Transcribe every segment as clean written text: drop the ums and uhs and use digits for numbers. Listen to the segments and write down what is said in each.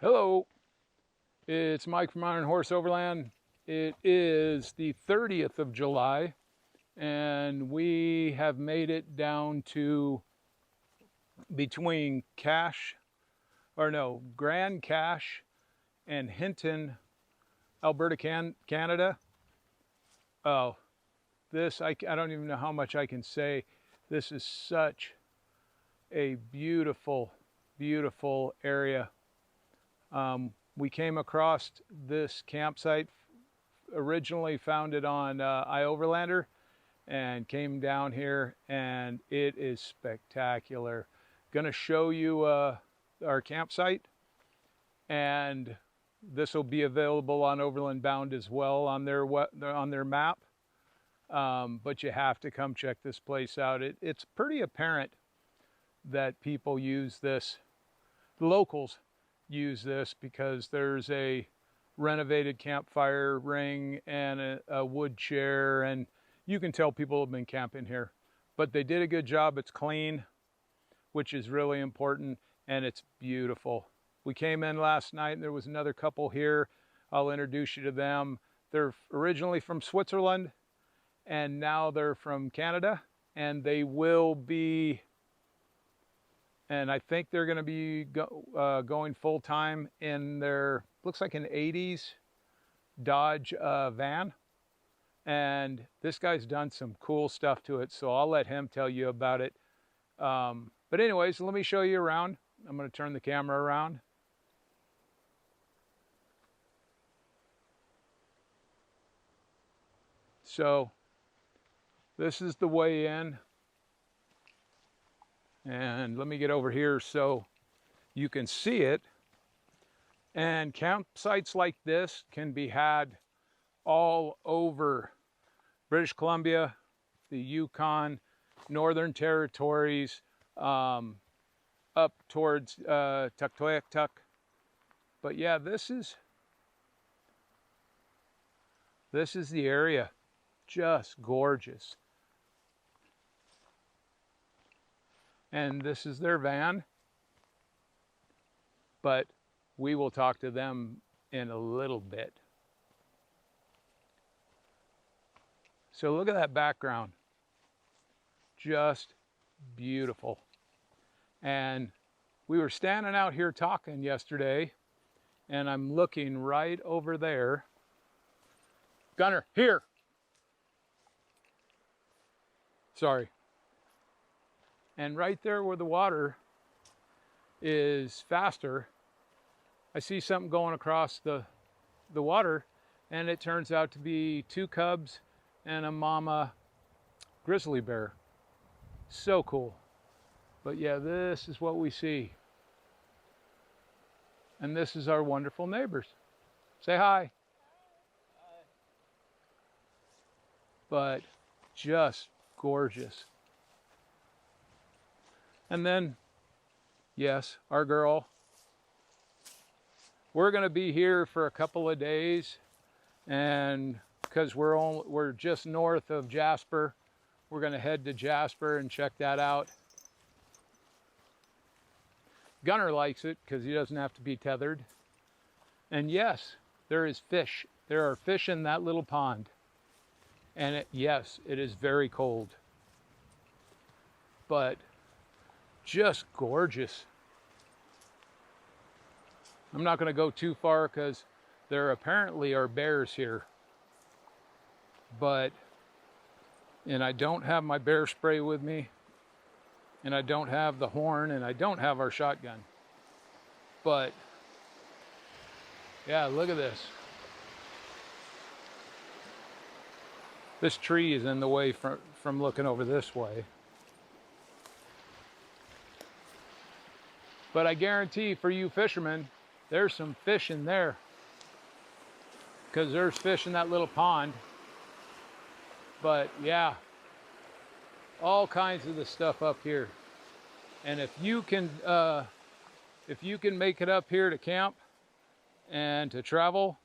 Hello, it's Mike from Iron Horse Overland. It is the 30th of July, and we have made it down to between Grand Cache and Hinton, Alberta, Canada. Oh, I don't even know how much I can say. This is such a beautiful, beautiful area. We came across this campsite, originally found it on Overlander, and came down here, and it is spectacular. Gonna show you our campsite, and this will be available on Overland Bound as well on their map. But you have to come check this place out. It's pretty apparent that people use this, the locals use this, because there's a renovated campfire ring and a wood chair, and you can tell people have been camping here. But they did a good job. It's clean, which is really important, and it's beautiful. We came in last night and there was another couple here. I'll introduce you to them. They're originally from Switzerland, and now they're from Canada, and they will be, and I think they're going to be going full-time in their, looks like an 80s Dodge van. And this guy's done some cool stuff to it, so I'll let him tell you about it. But anyways, let me show you around. I'm going to turn the camera around. So this is the way in. And let me get over here so you can see it. And campsites like this can be had all over British Columbia, the Yukon, Northern Territories, up towards Tuktoyaktuk. But yeah, this is the area. Just gorgeous. And this is their van, but we will talk to them in a little bit. So look at that background, just beautiful. And we were standing out here talking yesterday, and I'm looking right over there. Gunner, here. Sorry. And right there where the water is faster, I see something going across the water, and it turns out to be two cubs and a mama grizzly bear. So cool. But yeah, this is what we see. And this is our wonderful neighbors. Say hi. Hi. But just gorgeous. And then, yes, our girl. We're going to be here for a couple of days, and because we're just north of Jasper, we're going to head to Jasper and check that out. Gunner likes it because he doesn't have to be tethered. And yes, there is fish. There are fish in that little pond. And yes, it is very cold. But just gorgeous. I'm not going to go too far because there apparently are bears here. And I don't have my bear spray with me, and I don't have the horn, and I don't have our shotgun. But yeah, look at this. This tree is in the way from looking over this way. But I guarantee for you fishermen, there's some fish in there, because there's fish in that little pond. But yeah, all kinds of the stuff up here. And if you can make it up here to camp and to travel,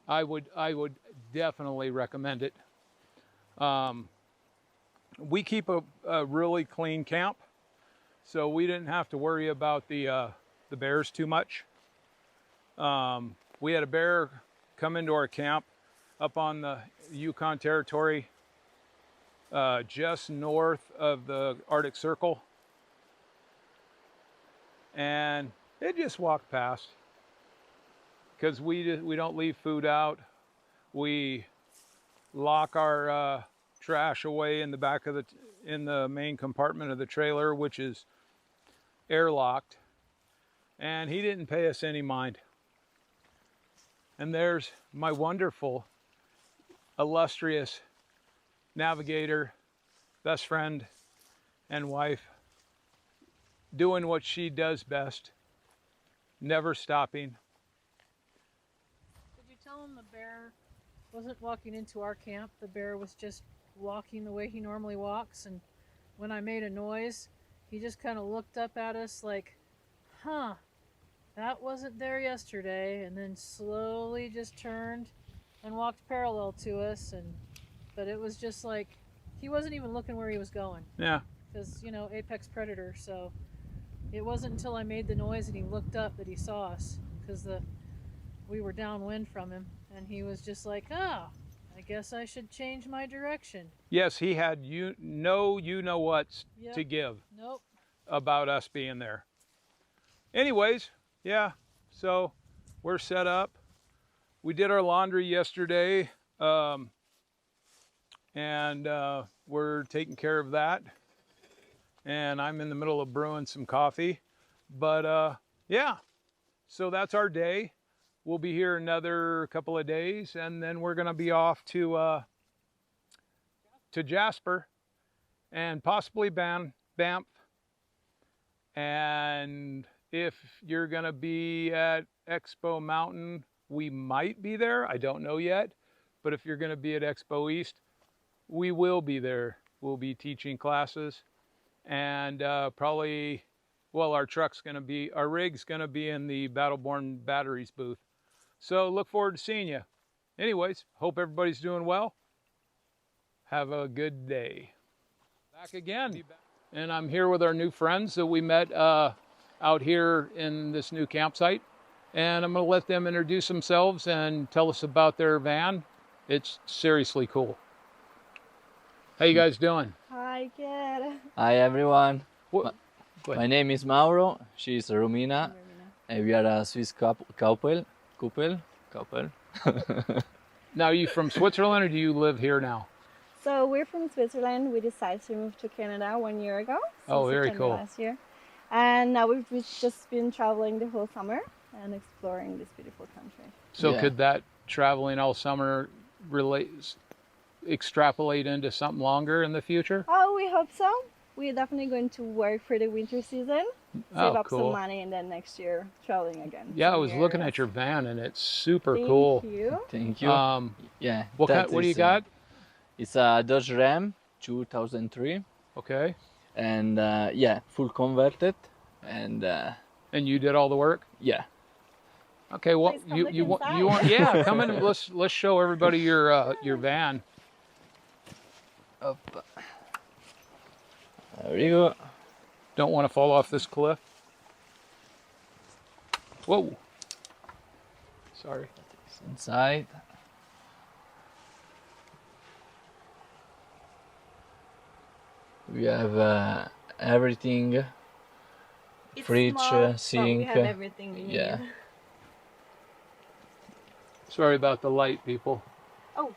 I would definitely recommend it. We keep a really clean camp. so we didn't have to worry about the bears too much. We had a bear come into our camp up on the Yukon Territory, just north of the Arctic Circle, and it just walked past because we don't leave food out. We lock our trash away in the back of in the main compartment of the trailer, which is airlocked, and he didn't pay us any mind. And there's my wonderful, illustrious navigator, best friend, and wife, doing what she does best, never stopping. Did you tell him the bear wasn't walking into our camp? The bear was just walking the way he normally walks, and when I made a noise, he just kind of looked up at us like, huh, that wasn't there yesterday, and then slowly just turned and walked parallel to us. But it was just like he wasn't even looking where he was going. Yeah. Because, you know, apex predator. So it wasn't until I made the noise and he looked up that he saw us, because we were downwind from him, and he was just like, oh, I guess I should change my direction. Yes, he had you know what's Yep. to give Nope. about us being there. Anyways, yeah, so we're set up. We did our laundry yesterday, and we're taking care of that. And I'm in the middle of brewing some coffee. But yeah, so that's our day. We'll be here another couple of days, and then we're gonna be off to Jasper and possibly Banff. And if you're gonna be at Expo Mountain, we might be there. I don't know yet. But if you're gonna be at Expo East, we will be there. We'll be teaching classes, and probably, well, our rig's gonna be in the Battleborn Batteries booth. So look forward to seeing you. Anyways, hope everybody's doing well. Have a good day. Back again. And I'm here with our new friends that we met out here in this new campsite. And I'm going to let them introduce themselves and tell us about their van. It's seriously cool. How you guys doing? Hi, good. Hi everyone. What? My name is Mauro. She's Romina. And we are a Swiss couple. Now, are you from Switzerland or do you live here now? So we're from Switzerland. We decided to move to Canada 1 year ago. Oh, very September cool. Last year. And now we've just been traveling the whole summer and exploring this beautiful country. So Yeah. could that traveling all summer extrapolate into something longer in the future? Oh, we hope so. We're definitely going to work for the winter season, save up cool. some money, and then next year traveling again. Yeah, I Some was looking areas. at your van and it's super Thank cool. you. Thank you. Yeah. What do you got? It's a Dodge Ram 2003, Okay. and yeah, full converted, and And you did all the work? yeah. Okay, well, Please come you look want inside. yeah, come in. Let's show everybody your van. Up. There we go. Don't want to fall off this cliff. Whoa. Sorry. It's inside. We have everything. It's Fridge, small, but sink, we have everything we need. yeah. Sorry about the light, people. Oh,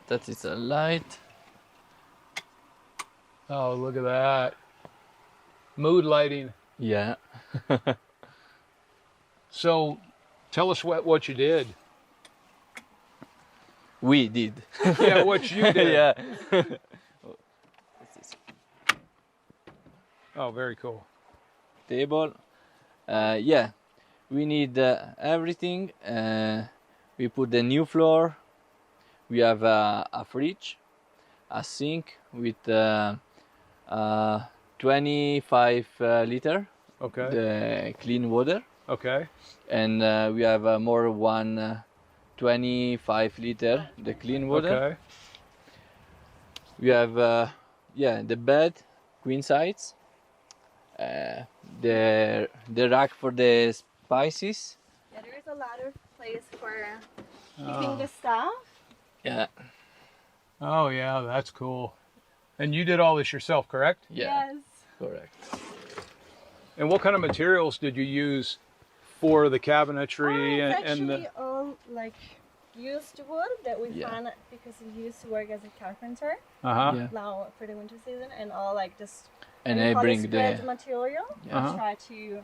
That is a light. Oh, look at that. Mood lighting. Yeah. So, tell us what you did. We did. Yeah, what you did. Yeah. Oh, very cool. Table. Yeah, we need everything. We put the new floor. We have a fridge, a sink with 25 liter, Okay. the clean water, Okay. and we have more 25 liter, the clean water. Okay. We have yeah, the bed, queen size, the rack for the spices. Yeah, there is a lot of place for Oh. keeping the stuff. Yeah. Oh yeah, that's cool. And you did all this yourself, correct? Yeah. Yes. Correct. And what kind of materials did you use for the cabinetry It's and actually the? all like used wood that we Yeah. found because we used to work as a carpenter Uh-huh. Yeah. now for the winter season, and all like just And what we I call bring spread the material. Yeah. Uh-huh. Try to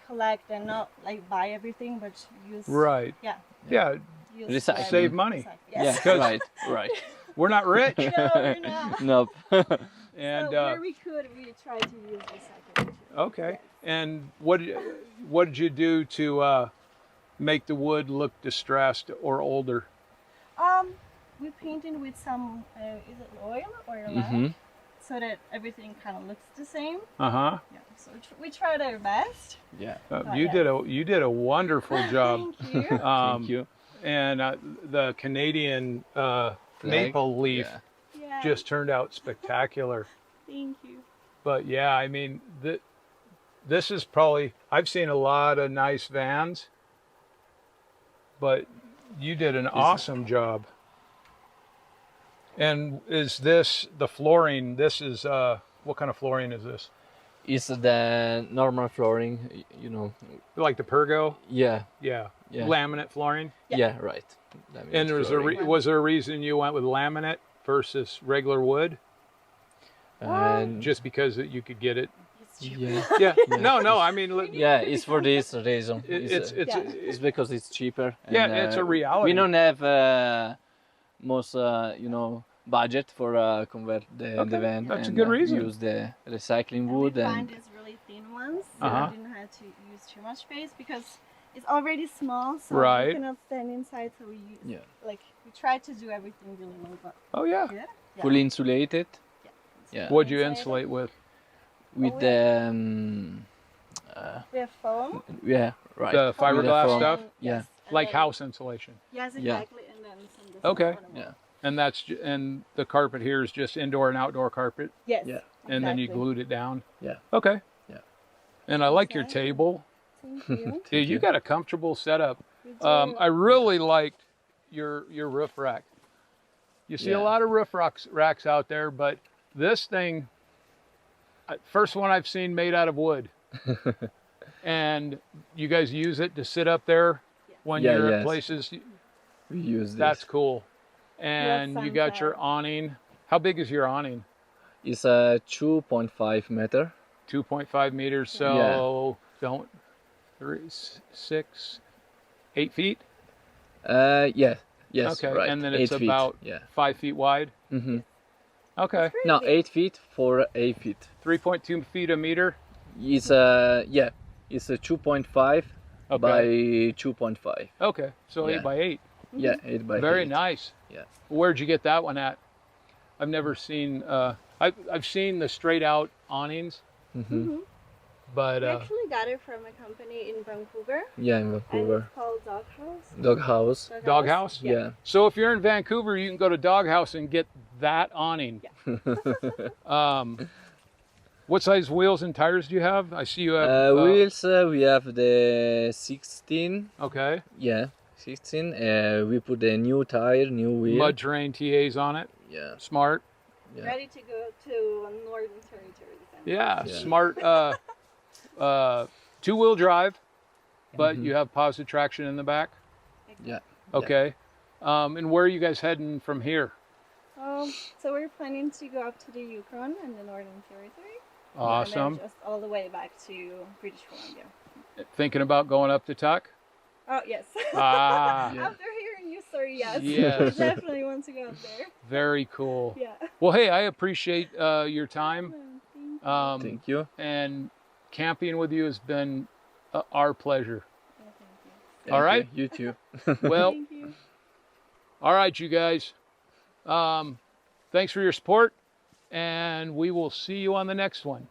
collect and not like buy everything, but use Right. Yeah. Yeah, Use Recycle. save money. Yes. yeah. Because- Right. we're not rich. No, we're not. Nope. And So where we could, we try to use recycled material. okay. Yes. And what did you do to make the wood look distressed or older? We painted with some is it oil or Mhm. lime, so that everything kind of looks the same. Uh-huh. Yeah. So we tried our best. Yeah. You yeah. did a wonderful job. Thank you. Thank you. And the Canadian maple leaf Yeah. Yeah. just turned out spectacular. Thank you. But yeah, I mean, this is probably, I've seen a lot of nice vans, but you did an awesome job. And is this the flooring? This is, what kind of flooring is this? It's the normal flooring, you know. Like the Pergo? Yeah. Yeah. Yeah. Laminate flooring? Yeah. Right. Laminate And flooring. was there a reason you went with laminate versus regular wood? And Just because you could get it? yeah. Yeah. Yeah. No, I mean, look, Yeah, it's for this reason. it's It's because it's cheaper. Yeah, and, it's a reality. We don't have most, budget for convert the Okay, van. that's a and, good reason. Use the recycling And wood we and find these really thin ones, so Uh-huh. we didn't have to use too much space because it's already small, so Right. we cannot stand inside. So we use Yeah. we try to do everything really low, but oh yeah. good. Yeah. fully insulated. Yeah. Yeah. What'd you Insulated. insulate with? With Oh, the We have foam. yeah, right. The foam fiberglass foam. stuff? and- Yeah. yes, and Like then- house insulation. Yes, Yeah. exactly. And then some this Okay. on the wall. Yeah. And and the carpet here is just indoor and outdoor carpet. Yes. Yeah. And then you exactly. glued it down. Yeah. Okay. Yeah. And I like your Exactly. table. Thank you. Dude, you got a comfortable setup. We do. I really liked your roof rack. You see a Yeah. lot of roof racks out there, but this thing, first one I've seen made out of wood. And you guys use it to sit up there when Yeah, you're at yes. places. We use this. That's cool. And you got your sunset. awning. How big is your awning? It's a 2.5 meter. 2.5 meters. So don't 6, 8 feet. Yeah. Yes. Okay, Right. and then it's 8 feet. about Yeah. 5 feet wide. Mm-hmm. Okay, No, 8 feet for 8 feet. 3.2 feet a meter. It's it's a 2.5 Okay. by 2.5. Okay, so Yeah. 8 by 8. Yeah, 8 by Very 8. nice. Yeah. Where'd you get that one at? I've never seen. I've seen the straight out awnings, Mm-hmm. but We actually got it from a company in Vancouver, Yeah, in and Vancouver. it's called Doghouse. Doghouse. Doghouse. Yeah. So if you're in Vancouver, you can go to Doghouse and get that awning. What size wheels and tires do you have? I see you have. Wheels, we have the 16. Okay. Yeah, 16. We put a new tire, new wheel. Mud terrain TAs on it. Yeah. Smart. Yeah. Ready to go to Northern Territory. Yeah. Yeah. Smart. 2-wheel drive, but Mhm. you have positive traction in the back. Yeah. Okay. And where are you guys heading from here? So we're planning to go up to the Yukon and the Northern Territory. Awesome. And then just all the way back to British Columbia. Thinking about going up to Tuck? Oh, yes. Ah, Yeah. After hearing your story, yes. Yes. We definitely want to go up there. very cool. Yeah. Well, hey, I appreciate your time. Thank you. Thank Thank you. And camping with you has been our pleasure. Thank you. Thank All right. You too. Well, Thank you. all right, you guys. Thanks for your support, and we will see you on the next one.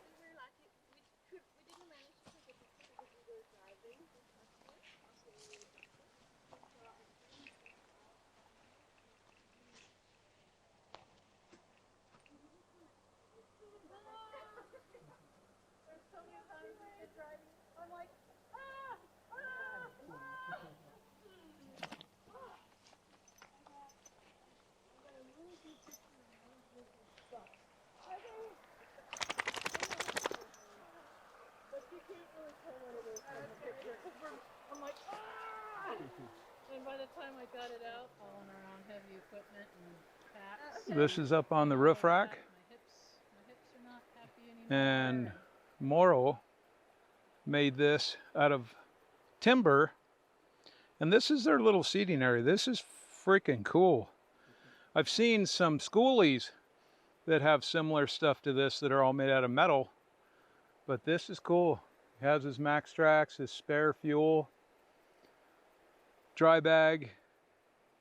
I'm like, ah! And by the time I got it out, hauling around heavy equipment and packs. This is up on the roof rack. My hips are not happy anymore. And Mauro made this out of timber. And this is their little seating area. This is freaking cool. I've seen some schoolies that have similar stuff to this that are all made out of metal. But this is cool. He has his Max Trax, his spare fuel, dry bag,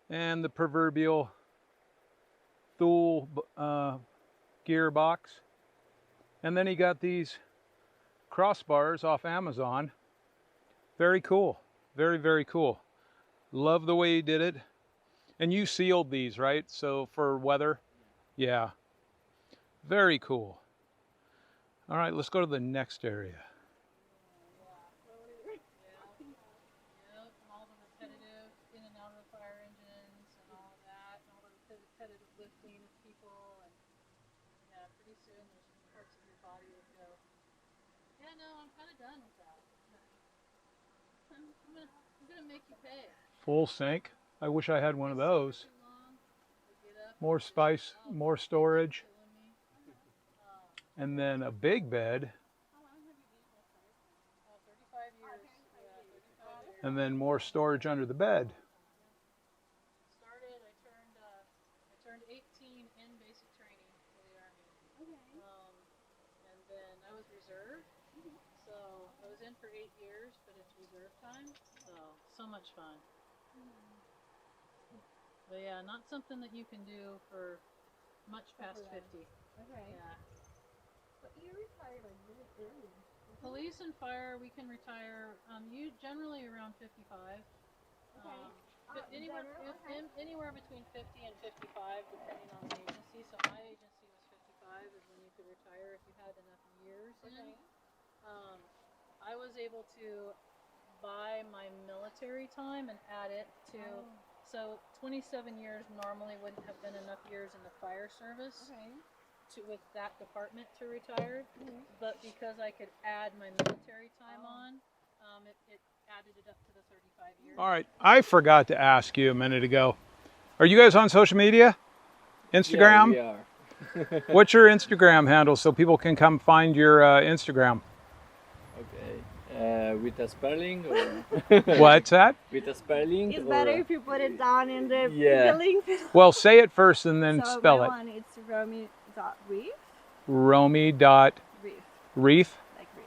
and the proverbial Thule gearbox. And then he got these crossbars off Amazon. Very cool. Very, very cool. Love the way he did it. And you sealed these, right? So for weather? Yeah. Very cool. All right, let's go to the next area. Yep, and all the repetitive in and out of the fire engines and all that, and all the repetitive lifting of people, and yeah, pretty soon there's parts of your body that go, yeah, no, I'm kind of done with that. I'm gonna make you pay. Full sink. I wish I had one of those. More spice, more storage. And then a big bed. 35 years. Yeah, 35 years. And then more storage under the bed. I turned 18 in basic training for the Army. Okay. And then I was reserve. So I was in for 8 years, but it's reserve time. So much fun. But yeah, not something that you can do for much past 50. Okay. Yeah. But you retired like really early. Police and fire, we can retire. You generally around 55. Okay. But anywhere, general, anywhere between 50 and 55, depending on the agency. So my agency was 55 is when you could retire if you had enough years in. I was able to buy my military time and add it to. So 27 years normally wouldn't have been enough years in the fire service. Okay. With that department to retire, but because I could add my military time on, it added it up to the 35 years. All right, I forgot to ask you a minute ago. Are you guys on social media? Instagram? Yeah, we are. What's your Instagram handle so people can come find your Instagram? Okay. With a spelling or What's that? with a spelling? It's or better if you put it down in the Yeah. link. Well, say it first and then So spell my it. one, it's Romy.reef. Romy.reef. Reef. Like reef.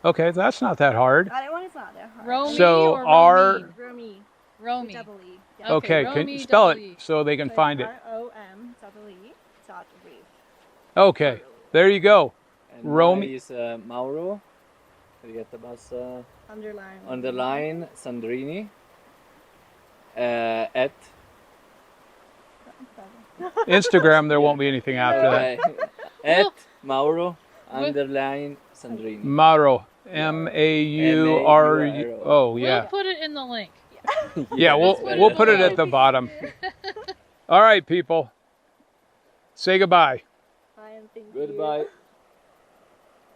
Okay, that's not that hard. That one is not that hard. Romy So or R- Romine? Romy. Romy. Double E. Yeah. Okay, Romy can you spell double E. it so they can So find it? ROM.reef. Okay, there you go. and Romy- mine is Mauro. Righetta bassa. Underline. Underline Sandrini. At Instagram, there won't be anything after that. at Mauro underline Sandrini. Mauro. M-A-U-R-O. Oh, We'll yeah. put it in the link. Yeah, we'll put it at the bottom. All right, people. Say goodbye. Fine, thank you. Goodbye.